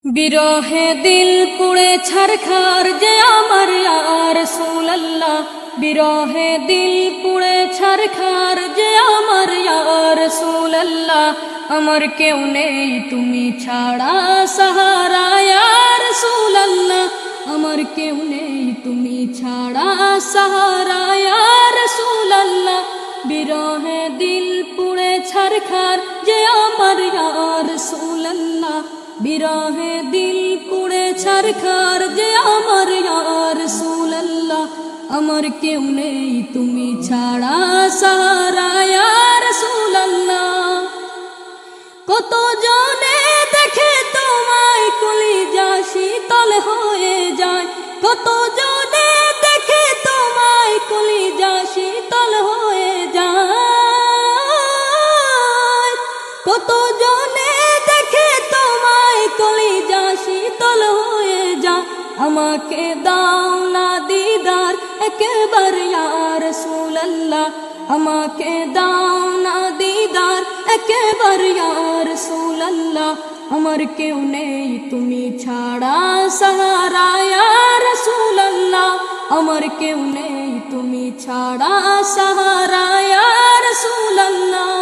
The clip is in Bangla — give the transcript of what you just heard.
বিরহে দিল পুড়ে ছারখার যে আমার ইয়া রাসূলুল্লাহ, বিরহে দিল পুড়ে ছারখার যে আমার ইয়া রাসূলুল্লাহ। আমার কেউ নেই তুমি ছাড়া সাহারা ইয়া রাসূলুল্লাহ, আমার কেউ নেই তুমি ছাড়া সাহারা ইয়া রাসূলুল্লাহ। বিরহে দিল পুড়ে ছারখার যে আমার ইয়া রাসূলুল্লাহ, বিরহে দিল পুড়ে ছারখার যে আমার ইয়া রাসূলুল্লাহ। আমার কেউ নেই তুমি ছাড়া সাহারা ইয়া রাসূলুল্লাহ। কত জনে দেখে তোমায় কলিজা শীতল হয়ে যায়, কত জনে দেখে তোমায় কলিজা শীতল হয়ে যায়, কত জনে দেখে তোমায় কলিজা শীতল হয়ে যায়। আমাকে দাও না দিদার একবার ইয়া রাসূলুল্লাহ, আমাকে দাও না দিদার একবার ইয়া রাসূলুল্লাহ। আমার কেউ নেই তুমি ছাড়া সাহারা ইয়া রাসূলুল্লাহ, আমার কেউ নেই তুমি ছাড়া সাহারা ইয়া রাসূলুল্লাহ।